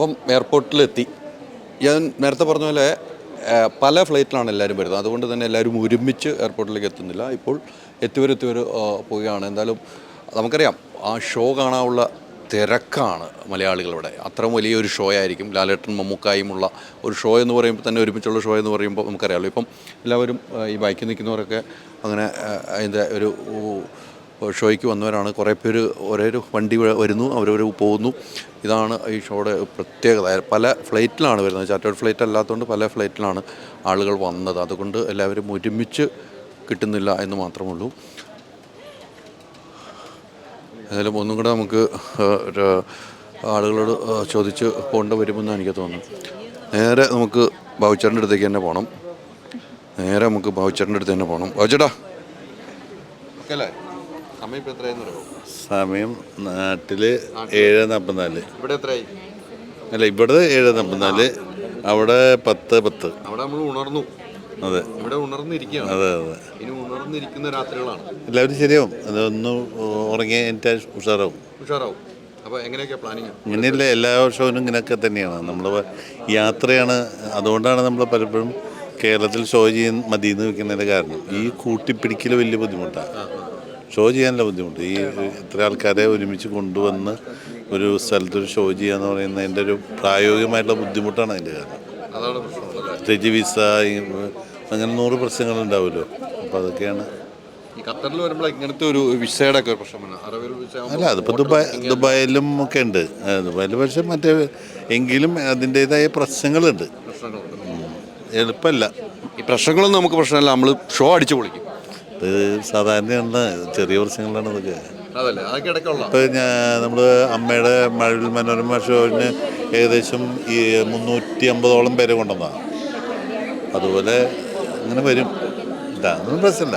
അപ്പം എയർപോർട്ടിലെത്തി. ഞാൻ നേരത്തെ പറഞ്ഞ പോലെ പല ഫ്ലൈറ്റിലാണ് എല്ലാവരും വരുന്നത്. അതുകൊണ്ട് തന്നെ എല്ലാവരും ഒരുമിച്ച് എയർപോർട്ടിലേക്ക് എത്തുന്നില്ല. ഇപ്പോൾ എത്തിവർ പോവുകയാണ്. എന്തായാലും നമുക്കറിയാം ആ ഷോ കാണാനുള്ള തിരക്കാണ് മലയാളികളുടെ. അത്ര വലിയൊരു ഷോ ആയിരിക്കും. ലാലേട്ടൻ മമ്മൂക്കായുമുള്ള ഒരു ഷോ എന്ന് പറയുമ്പോൾ തന്നെ, ഒരുമിച്ചുള്ള ഷോ എന്ന് പറയുമ്പോൾ നമുക്കറിയാമല്ലോ. ഇപ്പം എല്ലാവരും ഈ ബൈക്കിൽ നിൽക്കുന്നവരൊക്കെ അങ്ങനെ അതിൻ്റെ ഒരു ഷോയ്ക്ക് വന്നവരാണ്. കുറേ പേര് ഒരേ ഒരു വണ്ടി വരുന്നു, അവരവർ പോകുന്നു. ഇതാണ് ഈ ഷോയുടെ പ്രത്യേകത. പല ഫ്ലൈറ്റിലാണ് വരുന്നത്. ചാർട്ടേഡ് ഫ്ലൈറ്റ് അല്ലാത്തതുകൊണ്ട് പല ഫ്ലൈറ്റിലാണ് ആളുകൾ വന്നത്. അതുകൊണ്ട് എല്ലാവരും ഒരുമിച്ച് കിട്ടുന്നില്ല എന്ന് മാത്രമുള്ളൂ. ഏതായാലും ഒന്നും കൂടെ നമുക്ക് ആളുകളോട് ചോദിച്ച് പോകേണ്ട വരുമെന്ന് എനിക്ക് തോന്നുന്നു. നേരെ നമുക്ക് ബാബുച്ചേട്ടൻ്റെ അടുത്തേക്ക് തന്നെ പോകണം. ബാബുച്ചേട്ടാ ഓക്കെ അല്ലേ? സമയം ഇപ്പോൾ എത്രയായെന്ന് പറയുമോ? സമയം നാട്ടിൽ 7:44. ഇവിടെ എത്രയായി? അല്ല, ഇവിടെ 7:44, അവിടെ 10:10. അവിടെ നമ്മൾ ഉണർന്നു. അതെ, ഇവിടെ ഉണർന്നിരിക്കുകയാണ്. അതെ. ഇനി ഉണർന്നിരിക്കുന്ന രാത്രികളാണ്. എല്ലാവരും ശരിയാവും. അതൊന്ന് ഉറങ്ങി എൻ്റെ ഉഷാറാവും. അപ്പോൾ എങ്ങനെയൊക്കെയാ പ്ലാനിങ്? ഇങ്ങനെയല്ല, എല്ലാ ഷോയിനും ഇങ്ങനെയൊക്കെ തന്നെയാണ്. നമ്മൾ യാത്രയാണ്. അതുകൊണ്ടാണ് നമ്മൾ പലപ്പോഴും കേരളത്തിൽ ഷോ ചെയ്യാൻ മതിയെന്ന് വെക്കുന്നതിൻ്റെ കാരണം ഈ കൂട്ടിപ്പിടിക്കൽ വലിയ ബുദ്ധിമുട്ടാണ്. ഷോ ചെയ്യാനുള്ള ബുദ്ധിമുട്ട്. ഈ ഇത്ര ആൾക്കാരെ ഒരുമിച്ച് കൊണ്ടുവന്ന് ഒരു സ്ഥലത്തൊരു ഷോ ചെയ്യാന്ന് പറയുന്നതിൻ്റെ ഒരു പ്രായോഗികമായിട്ടുള്ള ബുദ്ധിമുട്ടാണ് അതിൻ്റെ കാരണം. സ്റ്റേജ് വിസ അങ്ങനെ 100 പ്രശ്നങ്ങളുണ്ടാവുമല്ലോ. അപ്പോൾ അതൊക്കെയാണ്. ഖത്തറിൽ വരുമ്പോൾ ഇങ്ങനത്തെ ഒരു വിസയുടെ ഒക്കെ പ്രശ്നമാണ്. അല്ല, അതിപ്പോൾ ദുബായിലും ഒക്കെ ഉണ്ട്. ദുബായിൽ പക്ഷേ എങ്കിലും അതിൻ്റേതായ പ്രശ്നങ്ങളുണ്ട്. എളുപ്പമല്ല. ഈ പ്രശ്നങ്ങളൊന്നും നമുക്ക് പ്രശ്നമല്ല. നമ്മൾ ഷോ അടിച്ചു പൊളിക്കും. ഇത് സാധാരണയാണ്. ചെറിയ പ്രശ്നങ്ങളാണ് ഇതൊക്കെ. ഇപ്പോൾ നമ്മൾ അമ്മയുടെ മഴവിൽ മനോരമ ഷോയിന് ഏകദേശം 350ഓളം പേരെ കൊണ്ടുവന്നതാണ്. അതുപോലെ അങ്ങനെ വരും. ഇതൊന്നും പ്രശ്നമില്ല.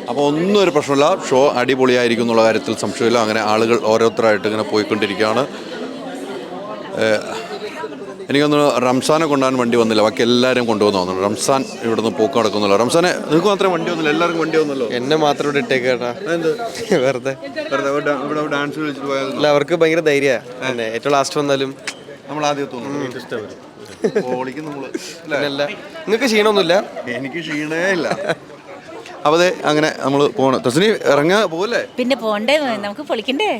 അപ്പോൾ ഒന്നും ഒരു പ്രശ്നമില്ല. ഷോ അടിപൊളിയായിരിക്കും എന്നുള്ള കാര്യത്തിൽ സംശയമില്ല. അങ്ങനെ ആളുകൾ ഓരോരുത്തരായിട്ട് ഇങ്ങനെ പോയിക്കൊണ്ടിരിക്കുകയാണ്. എനിക്കൊന്ന് റംസാനെ കൊണ്ടുപോകാൻ വണ്ടി വന്നില്ല. ബാക്കി എല്ലാവരും കൊണ്ടുവന്നു തോന്നുന്നു. റംസാൻ ഇവിടുന്ന് പോക്ക് നടക്കുന്നില്ല. റംസാനെ നിങ്ങൾക്ക് മാത്രമേ വണ്ടി വന്നില്ല? എല്ലാവർക്കും വണ്ടി വന്നല്ലോ. എന്നെ മാത്രം ഇവിടെ ഇട്ടേക്കേട്ടാ. വെറുതെ ഇവിടെ ഡാൻസ് കളിച്ചിട്ട് പോയാൽ അല്ല, അവർക്ക് ഭയങ്കര ധൈര്യമാണ്. ഏറ്റവും ലാസ്റ്റ് വന്നാലും നമ്മൾ ആദ്യം നിങ്ങൾക്ക് ക്ഷീണമൊന്നുമില്ല? എനിക്ക് ക്ഷീണേ ഇല്ല. അപ്പോൾ അതെ, അങ്ങനെ നമ്മൾ പോകണം. തസ്നി ഇറങ്ങാ പോകല്ലേ? പിന്നെ പോണ്ടേ, നമുക്ക് പൊളിക്കണ്ടേ.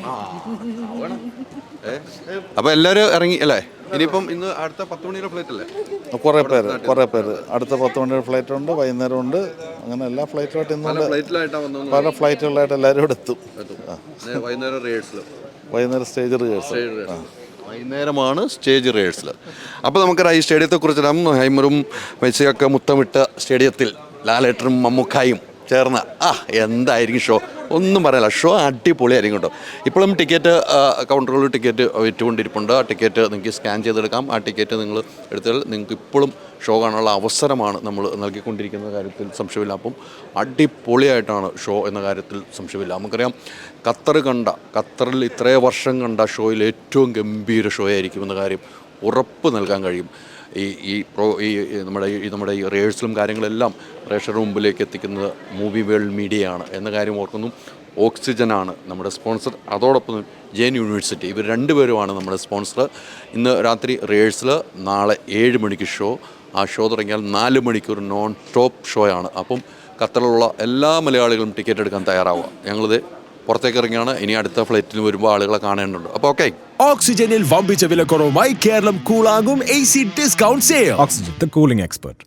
അപ്പോൾ എല്ലാവരും ഇറങ്ങി അല്ലേ? ഇനിയിപ്പം ഇന്ന് അടുത്ത 10 മണിയുടെ ഫ്ലൈറ്റ് അല്ലേ? കുറേ പേര് അടുത്ത 10 മണിയുടെ ഫ്ലൈറ്റ് ഉണ്ട്, വൈകുന്നേരം ഉണ്ട്. അങ്ങനെ എല്ലാ ഫ്ലൈറ്റുമായിട്ട് പല ഫ്ലൈറ്റുകളായിട്ട് എല്ലാവരും ഇവിടെ എത്തും. വൈകുന്നേരം സ്റ്റേജ് റിഹേഴ്സൽ. വൈകുന്നേരമാണ് സ്റ്റേജ് റിഹേഴ്സൽ. അപ്പോൾ നമുക്കറിയാം ഈ സ്റ്റേഡിയത്തെക്കുറിച്ചിടാം. ഹൈമറും മെസ്സിയൊക്കെ മുത്തമിട്ട സ്റ്റേഡിയത്തിൽ ലാലേട്ടനും മമ്മൂക്കായും ചേർന്ന് എന്തായിരിക്കും ഷോ, ഒന്നും പറയാനില്ല. ഷോ അടിപൊളിയായിരിക്കും കേട്ടോ. ഇപ്പോഴും ടിക്കറ്റ് കൗണ്ടറുകളിൽ ടിക്കറ്റ് വിറ്റുകൊണ്ടിരിപ്പുണ്ട്. ആ ടിക്കറ്റ് നിങ്ങൾക്ക് സ്കാൻ ചെയ്തെടുക്കാം. ആ ടിക്കറ്റ് നിങ്ങൾ എടുത്താൽ നിങ്ങൾക്ക് ഇപ്പോഴും ഷോ കാണാനുള്ള അവസരമാണ് നമ്മൾ നൽകിക്കൊണ്ടിരിക്കുന്ന കാര്യത്തിൽ സംശയമില്ല. അപ്പം അടിപൊളിയായിട്ടാണ് ഷോ എന്ന കാര്യത്തിൽ സംശയമില്ല. നമുക്കറിയാം ഖത്തറിൽ ഇത്രയും വർഷം കണ്ട ഷോയിൽ ഏറ്റവും ഗംഭീര ഷോ ആയിരിക്കുമെന്ന കാര്യം ഉറപ്പ് നൽകാൻ കഴിയും. നമ്മുടെ ഈ റിഹേഴ്സലും കാര്യങ്ങളെല്ലാം പ്രേക്ഷകരുടെ മുമ്പിലേക്ക് എത്തിക്കുന്നത് മൂവി വേൾഡ് മീഡിയയാണ് എന്ന കാര്യം ഓർക്കുന്നു. ഓക്സിജനാണ് നമ്മുടെ സ്പോൺസർ. അതോടൊപ്പം ജെയിൻ യൂണിവേഴ്സിറ്റി, ഇവർ രണ്ടുപേരുമാണ് നമ്മുടെ സ്പോൺസർ. ഇന്ന് രാത്രി റിഹേഴ്സൽ, നാളെ 7 മണിക്ക് ഷോ. ആ ഷോ തുടങ്ങിയാൽ 4 മണിക്കൂർ നോൺ സ്റ്റോപ്പ് ഷോയാണ്. അപ്പം ഖത്തറിലുള്ള എല്ലാ മലയാളികളും ടിക്കറ്റ് എടുക്കാൻ തയ്യാറാവുക. ഞങ്ങളിത് പുറത്തേക്ക് ഇറങ്ങിയാണ്. ഇനി അടുത്ത ഫ്ലൈറ്റിന് വരുമ്പോൾ ആളുകളെ കാണേണ്ടതുണ്ട്. അപ്പോൾ ഓക്കെ. ഓക്സിജനിൽ വമ്പിച്ച വിലക്കുറവുമായി കേരളം കൂളാകും AC discount sale. Oxygen, the cooling expert.